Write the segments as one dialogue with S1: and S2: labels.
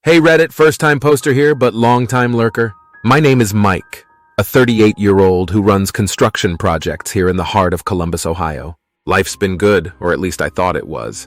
S1: Hey Reddit, first-time poster here, but long-time lurker. My name is Mike, a 38-year-old who runs construction projects here in the heart of Columbus, Ohio. Life's been good, or at least I thought it was.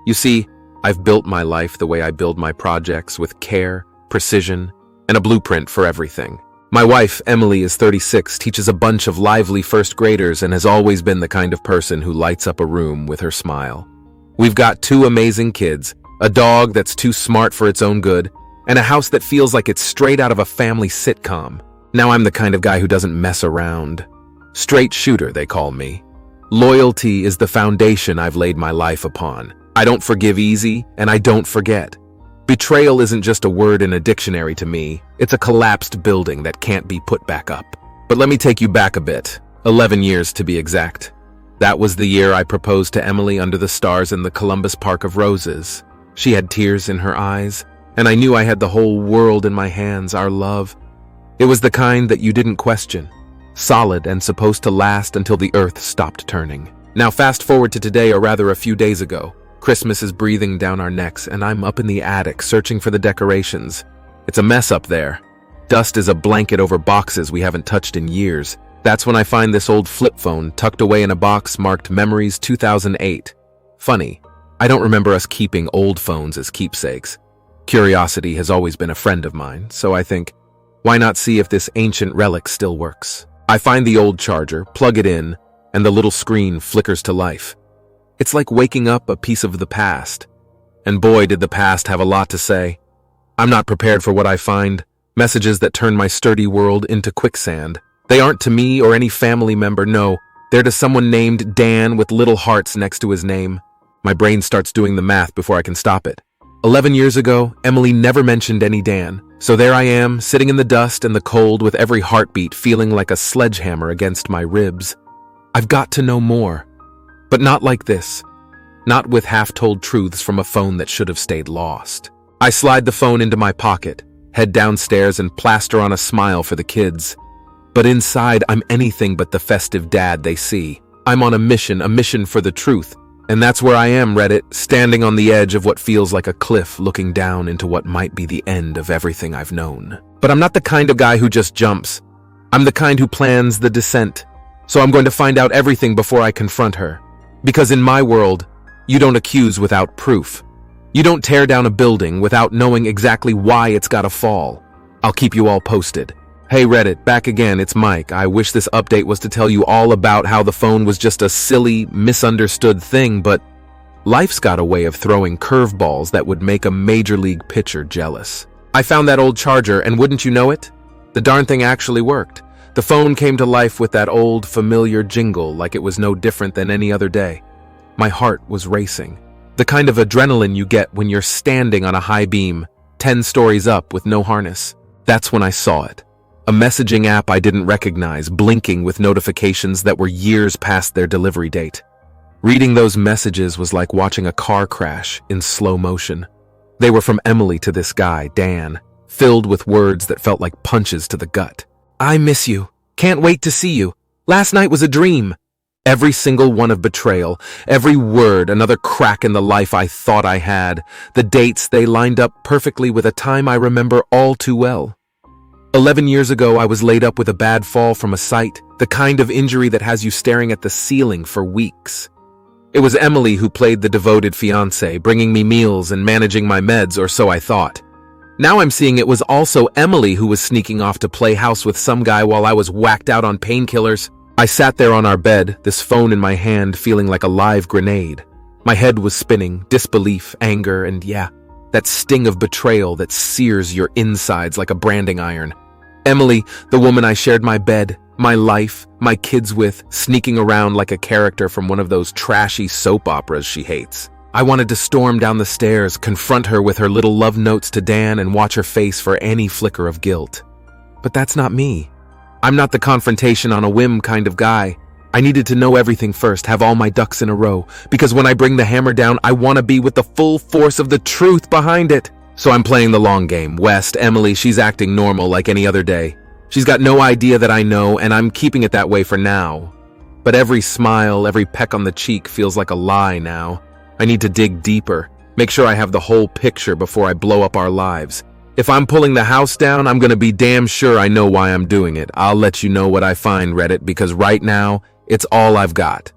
S1: You see, I've built my life the way I build my projects, with care, precision, and a blueprint for everything. My wife, Emily, is 36, teaches a bunch of lively first graders, and has always been the kind of person who lights up a room with her smile. We've got two amazing kids, a dog that's too smart for its own good, and a house that feels like it's straight out of a family sitcom. Now I'm the kind of guy who doesn't mess around. Straight shooter, they call me. Loyalty is the foundation I've laid my life upon. I don't forgive easy, and I don't forget. Betrayal isn't just a word in a dictionary to me. It's a collapsed building that can't be put back up. But let me take you back a bit. 11 years to be exact. That was the year I proposed to Emily under the stars in the Columbus Park of Roses. She had tears in her eyes, and I knew I had the whole world in my hands, our love. It was the kind that you didn't question. Solid and supposed to last until the earth stopped turning. Now fast forward to today, or rather a few days ago. Christmas is breathing down our necks, and I'm up in the attic searching for the decorations. It's a mess up there. Dust is a blanket over boxes we haven't touched in years. That's when I find this old flip phone tucked away in a box marked Memories 2008. Funny, I don't remember us keeping old phones as keepsakes. Curiosity has always been a friend of mine, so I think, why not see if this ancient relic still works? I find the old charger, plug it in, and the little screen flickers to life. It's like waking up a piece of the past. And boy, did the past have a lot to say. I'm not prepared for what I find. Messages that turn my sturdy world into quicksand. They aren't to me or any family member, no. They're to someone named Dan with little hearts next to his name. My brain starts doing the math before I can stop it. 11 years ago, Emily never mentioned any Dan. So there I am, sitting in the dust and the cold with every heartbeat feeling like a sledgehammer against my ribs. I've got to know more. But not like this. Not with half-told truths from a phone that should have stayed lost. I slide the phone into my pocket, head downstairs and plaster on a smile for the kids. But inside, I'm anything but the festive dad they see. I'm on a mission for the truth. And that's where I am, Reddit, standing on the edge of what feels like a cliff, looking down into what might be the end of everything I've known. But I'm not the kind of guy who just jumps. I'm the kind who plans the descent. So I'm going to find out everything before I confront her. Because in my world, you don't accuse without proof. You don't tear down a building without knowing exactly why it's gotta fall. I'll keep you all posted. Hey Reddit, back again, it's Mike. I wish this update was to tell you all about how the phone was just a silly, misunderstood thing, but life's got a way of throwing curveballs that would make a major league pitcher jealous. I found that old charger, and wouldn't you know it? The darn thing actually worked. The phone came to life with that old, familiar jingle like it was no different than any other day. My heart was racing. The kind of adrenaline you get when you're standing on a high beam, 10 stories up with no harness. That's when I saw it. A messaging app I didn't recognize, blinking with notifications that were years past their delivery date. Reading those messages was like watching a car crash in slow motion. They were from Emily to this guy, Dan, filled with words that felt like punches to the gut. I miss you. Can't wait to see you. Last night was a dream. Every single one of betrayal, every word, another crack in the life I thought I had. The dates, they lined up perfectly with a time I remember all too well. 11 years ago, I was laid up with a bad fall from a site, the kind of injury that has you staring at the ceiling for weeks. It was Emily who played the devoted fiancé, bringing me meals and managing my meds, or so I thought. Now I'm seeing it was also Emily who was sneaking off to play house with some guy while I was whacked out on painkillers. I sat there on our bed, this phone in my hand, feeling like a live grenade. My head was spinning, disbelief, anger, and yeah, that sting of betrayal that sears your insides like a branding iron. Emily, the woman I shared my bed, my life, my kids with, sneaking around like a character from one of those trashy soap operas she hates. I wanted to storm down the stairs, confront her with her little love notes to Dan, and watch her face for any flicker of guilt. But that's not me. I'm not the confrontation on a whim kind of guy. I needed to know everything first, have all my ducks in a row, because when I bring the hammer down, I want to be with the full force of the truth behind it. So I'm playing the long game. West, Emily, she's acting normal like any other day. She's got no idea that I know, and I'm keeping it that way for now. But every smile, every peck on the cheek feels like a lie now. I need to dig deeper. Make sure I have the whole picture before I blow up our lives. If I'm pulling the house down, I'm gonna be damn sure I know why I'm doing it. I'll let you know what I find, Reddit, because right now, it's all I've got.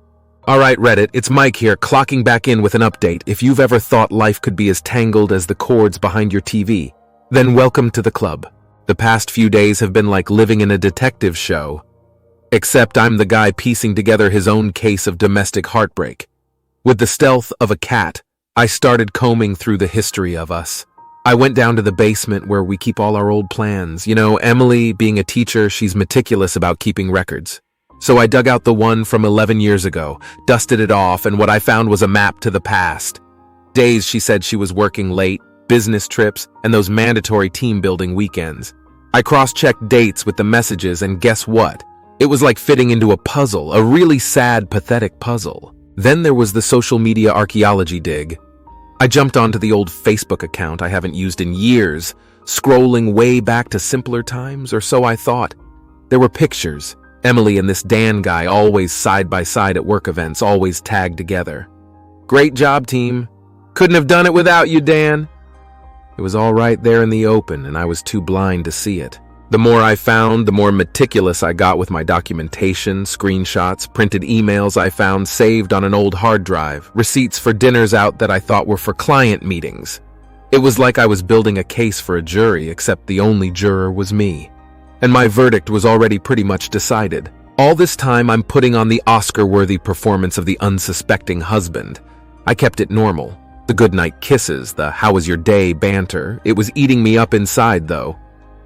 S1: Alright, Reddit, it's Mike here, clocking back in with an update. If you've ever thought life could be as tangled as the cords behind your TV, then welcome to the club. The past few days have been like living in a detective show. Except I'm the guy piecing together his own case of domestic heartbreak. With the stealth of a cat, I started combing through the history of us. I went down to the basement where we keep all our old plans. You know, Emily, being a teacher, she's meticulous about keeping records. So I dug out the one from 11 years ago, dusted it off, and what I found was a map to the past. Days she said she was working late, business trips, and those mandatory team-building weekends. I cross-checked dates with the messages, and guess what? It was like fitting into a puzzle, a really sad, pathetic puzzle. Then there was the social media archaeology dig. I jumped onto the old Facebook account I haven't used in years, scrolling way back to simpler times, or so I thought. There were pictures, Emily and this Dan guy always side by side at work events, always tagged together. Great job, team. Couldn't have done it without you, Dan. It was all right there in the open, and I was too blind to see it. The more I found, the more meticulous I got with my documentation, screenshots, printed emails I found saved on an old hard drive, receipts for dinners out that I thought were for client meetings. It was like I was building a case for a jury, except the only juror was me. And my verdict was already pretty much decided. All this time I'm putting on the Oscar-worthy performance of the unsuspecting husband. I kept it normal. The goodnight kisses, the how was your day banter. It was eating me up inside, though.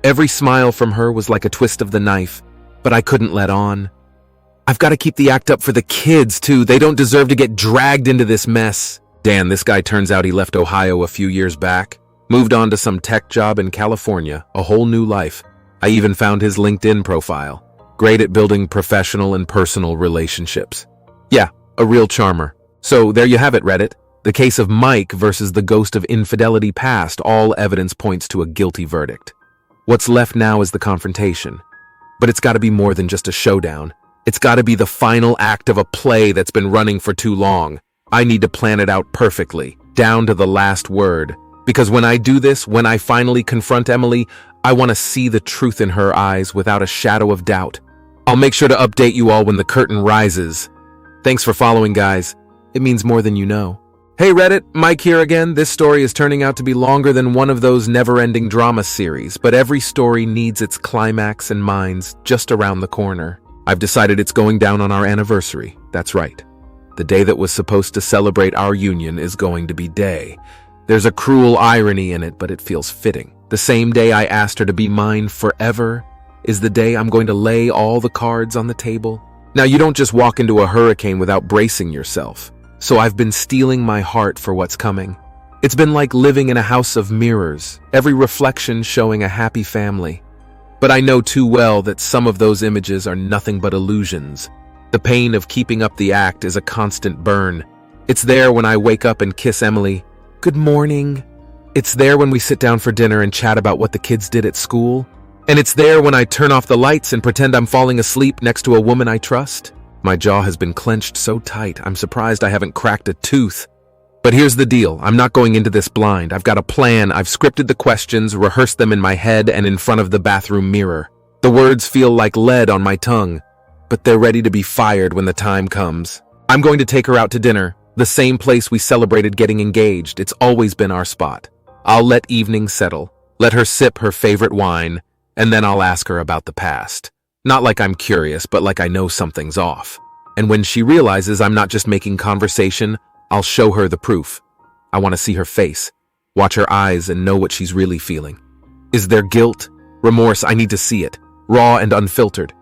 S1: Every smile from her was like a twist of the knife, but I couldn't let on. I've got to keep the act up for the kids, too. They don't deserve to get dragged into this mess. Dan, this guy turns out he left Ohio a few years back, moved on to some tech job in California, a whole new life. I even found his LinkedIn profile. Great at building professional and personal relationships. Yeah, a real charmer. So there you have it, Reddit. The case of Mike versus the ghost of infidelity past. All evidence points to a guilty verdict. What's left now is the confrontation. But it's got to be more than just a showdown. It's got to be the final act of a play that's been running for too long. I need to plan it out perfectly, down to the last word. Because when I do this, when I finally confront Emily, I want to see the truth in her eyes without a shadow of doubt. I'll make sure to update you all when the curtain rises. Thanks for following, guys. It means more than you know. Hey Reddit, Mike here again. This story is turning out to be longer than one of those never-ending drama series, but every story needs its climax and mine's just around the corner. I've decided it's going down on our anniversary. That's right. The day that was supposed to celebrate our union is going to be day. There's a cruel irony in it, but it feels fitting. The same day I asked her to be mine forever is the day I'm going to lay all the cards on the table. Now, you don't just walk into a hurricane without bracing yourself. So I've been steeling my heart for what's coming. It's been like living in a house of mirrors, every reflection showing a happy family. But I know too well that some of those images are nothing but illusions. The pain of keeping up the act is a constant burn. It's there when I wake up and kiss Emily, "Good morning." It's there when we sit down for dinner and chat about what the kids did at school. And it's there when I turn off the lights and pretend I'm falling asleep next to a woman I trust. My jaw has been clenched so tight, I'm surprised I haven't cracked a tooth. But here's the deal, I'm not going into this blind. I've got a plan, I've scripted the questions, rehearsed them in my head and in front of the bathroom mirror. The words feel like lead on my tongue, but they're ready to be fired when the time comes. I'm going to take her out to dinner, the same place we celebrated getting engaged. It's always been our spot. I'll let evening settle, let her sip her favorite wine, and then I'll ask her about the past. Not like I'm curious, but like I know something's off. And when she realizes I'm not just making conversation, I'll show her the proof. I want to see her face, watch her eyes, and know what she's really feeling. Is there guilt? Remorse? I need to see it, raw and unfiltered.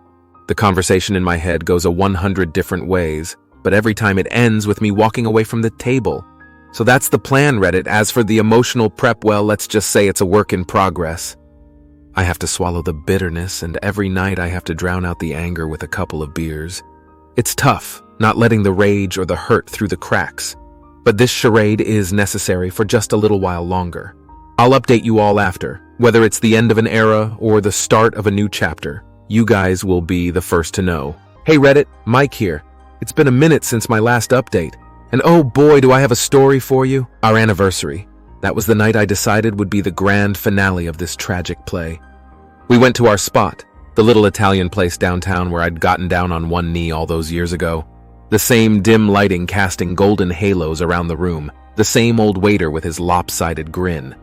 S1: The conversation in my head goes 100 different ways, but every time it ends with me walking away from the table. So that's the plan, Reddit. As for the emotional prep, well, let's just say it's a work in progress. I have to swallow the bitterness, and every night I have to drown out the anger with a couple of beers. It's tough, not letting the rage or the hurt through the cracks. But this charade is necessary for just a little while longer. I'll update you all after, whether it's the end of an era or the start of a new chapter. You guys will be the first to know. Hey Reddit, Mike here. It's been a minute since my last update, And oh boy, do I have a story for you. Our anniversary. That was the night I decided would be the grand finale of this tragic play. We went to our spot, the little Italian place downtown where I'd gotten down on one knee all those years ago. The same dim lighting casting golden halos around the room, the same old waiter with his lopsided grin.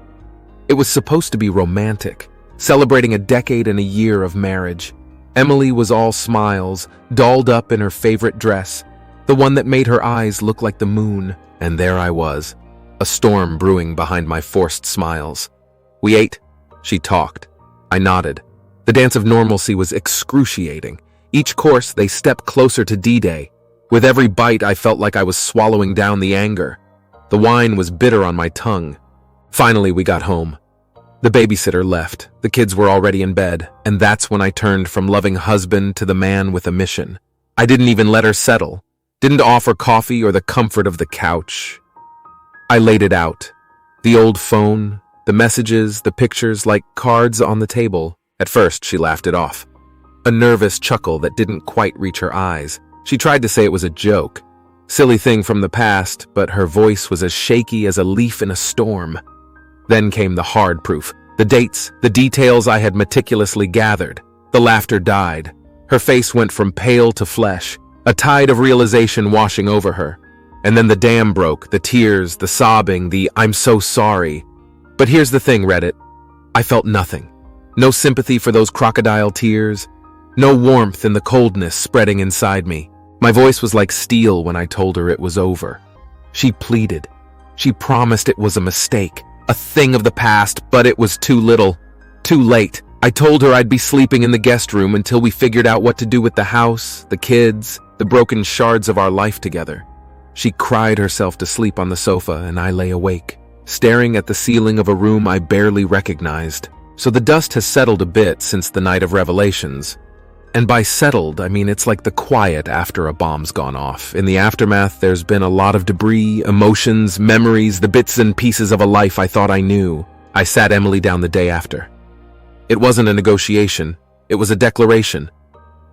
S1: It was supposed to be romantic, celebrating a decade and a year of marriage. Emily was all smiles, dolled up in her favorite dress, the one that made her eyes look like the moon. And there I was, a storm brewing behind my forced smiles. We ate. She talked. I nodded. The dance of normalcy was excruciating. Each course, they stepped closer to D-Day. With every bite, I felt like I was swallowing down the anger. The wine was bitter on my tongue. Finally, we got home. The babysitter left. The kids were already in bed, and that's when I turned from loving husband to the man with a mission. I didn't even let her settle. Didn't offer coffee or the comfort of the couch. I laid it out. The old phone, the messages, the pictures like cards on the table. At first, she laughed it off. A nervous chuckle that didn't quite reach her eyes. She tried to say it was a joke. Silly thing from the past, but her voice was as shaky as a leaf in a storm. Then came the hard proof. The dates, the details I had meticulously gathered. The laughter died. Her face went from pale to flesh, a tide of realization washing over her. And then the dam broke, the tears, the sobbing, the "I'm so sorry." But here's the thing, Reddit. I felt nothing. No sympathy for those crocodile tears. No warmth in the coldness spreading inside me. My voice was like steel when I told her it was over. She pleaded. She promised it was a mistake, a thing of the past, but it was too little, too late. I told her I'd be sleeping in the guest room until we figured out what to do with the house, the kids, the broken shards of our life together. She cried herself to sleep on the sofa, and I lay awake, staring at the ceiling of a room I barely recognized. So the dust has settled a bit since the night of revelations. And by settled, I mean it's like the quiet after a bomb's gone off. In the aftermath, there's been a lot of debris, emotions, memories, the bits and pieces of a life I thought I knew. I sat Emily down the day after. It wasn't a negotiation. It was a declaration.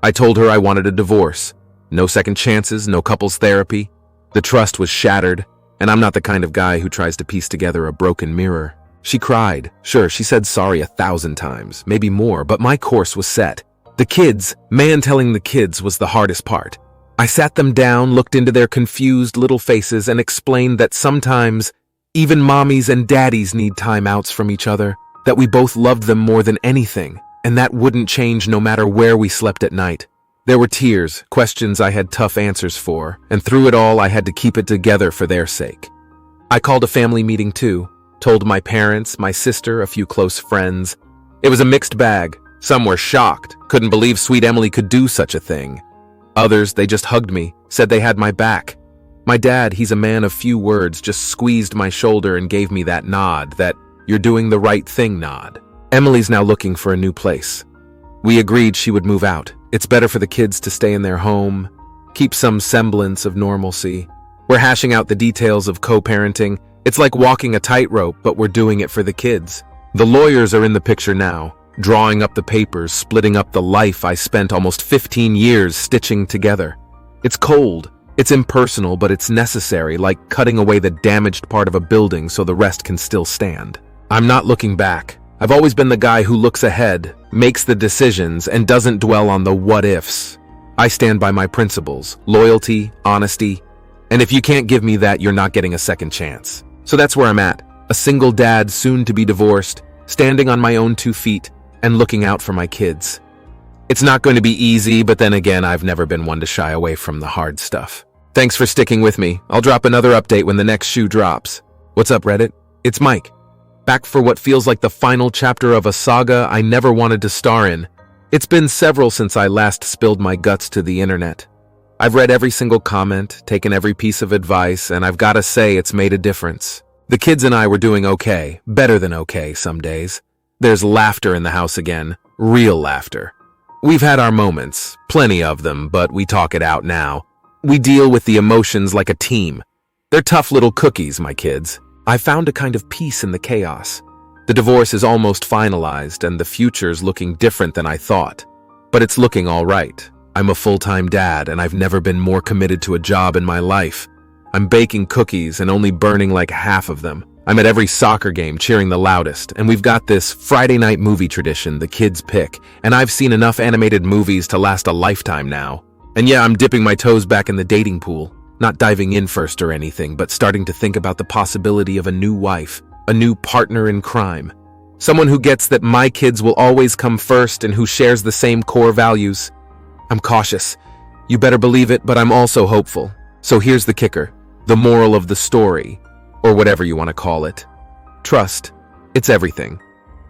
S1: I told her I wanted a divorce. No second chances, no couples therapy. The trust was shattered, and I'm not the kind of guy who tries to piece together a broken mirror. She cried. Sure, she said sorry 1,000 times, maybe more, but my course was set. The kids, man telling the kids was the hardest part. I sat them down, looked into their confused little faces, and explained that sometimes even mommies and daddies need timeouts from each other, that we both loved them more than anything, and that wouldn't change no matter where we slept at night. There were tears, questions I had tough answers for, and through it all I had to keep it together for their sake. I called a family meeting too, told my parents, my sister, a few close friends. It was a mixed bag. Some were shocked, couldn't believe sweet Emily could do such a thing. Others, they just hugged me, said they had my back. My dad, he's a man of few words, just squeezed my shoulder and gave me that nod, that "you're doing the right thing" nod. Emily's now looking for a new place. We agreed she would move out. It's better for the kids to stay in their home, keep some semblance of normalcy. We're hashing out the details of co-parenting. It's like walking a tightrope, but we're doing it for the kids. The lawyers are in the picture now, drawing up the papers, splitting up the life I spent almost 15 years stitching together. It's cold, it's impersonal, but it's necessary, like cutting away the damaged part of a building so the rest can still stand. I'm not looking back. I've always been the guy who looks ahead, makes the decisions, and doesn't dwell on the what-ifs. I stand by my principles, loyalty, honesty, and if you can't give me that, you're not getting a second chance. So that's where I'm at, a single dad soon to be divorced, standing on my own 2 feet, and looking out for my kids. It's not going to be easy, but then again, I've never been one to shy away from the hard stuff. Thanks for sticking with me. I'll drop another update when the next shoe drops. What's up, Reddit? It's Mike. Back for what feels like the final chapter of a saga I never wanted to star in. It's been several since I last spilled my guts to the internet. I've read every single comment, taken every piece of advice, and I've gotta say it's made a difference. The kids and I were doing okay, better than okay some days. There's laughter in the house again, real laughter. We've had our moments, plenty of them, but we talk it out now. We deal with the emotions like a team. They're tough little cookies, my kids. I found a kind of peace in the chaos. The divorce is almost finalized, and the future's looking different than I thought. But it's looking all right. I'm a full-time dad, and I've never been more committed to a job in my life. I'm baking cookies and only burning like half of them. I'm at every soccer game cheering the loudest, and we've got this Friday night movie tradition the kids pick, and I've seen enough animated movies to last a lifetime now. And yeah, I'm dipping my toes back in the dating pool, not diving in first or anything, but starting to think about the possibility of a new wife, a new partner in crime. Someone who gets that my kids will always come first and who shares the same core values. I'm cautious. You better believe it, but I'm also hopeful. So here's the kicker, the moral of the story, or whatever you want to call it. Trust. It's everything.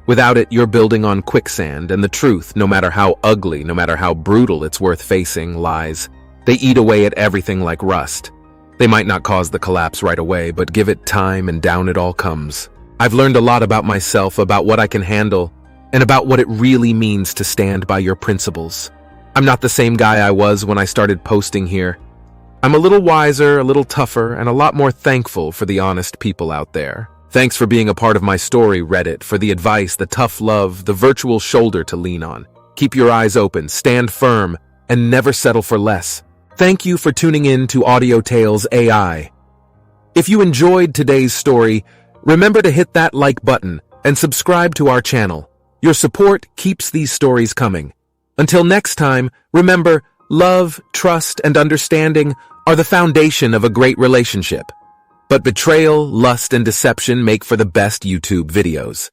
S1: Without it, you're building on quicksand, and the truth, no matter how ugly, no matter how brutal it's worth facing, lies. They eat away at everything like rust. They might not cause the collapse right away, but give it time and down it all comes. I've learned a lot about myself, about what I can handle, and about what it really means to stand by your principles. I'm not the same guy I was when I started posting here. I'm a little wiser, a little tougher, and a lot more thankful for the honest people out there. Thanks for being a part of my story, Reddit, for the advice, the tough love, the virtual shoulder to lean on. Keep your eyes open, stand firm, and never settle for less. Thank you for tuning in to Audio Tales AI. If you enjoyed today's story, remember to hit that like button and subscribe to our channel. Your support keeps these stories coming. Until next time, remember, love, trust, and understanding are the foundation of a great relationship. But betrayal, lust, and deception make for the best YouTube videos.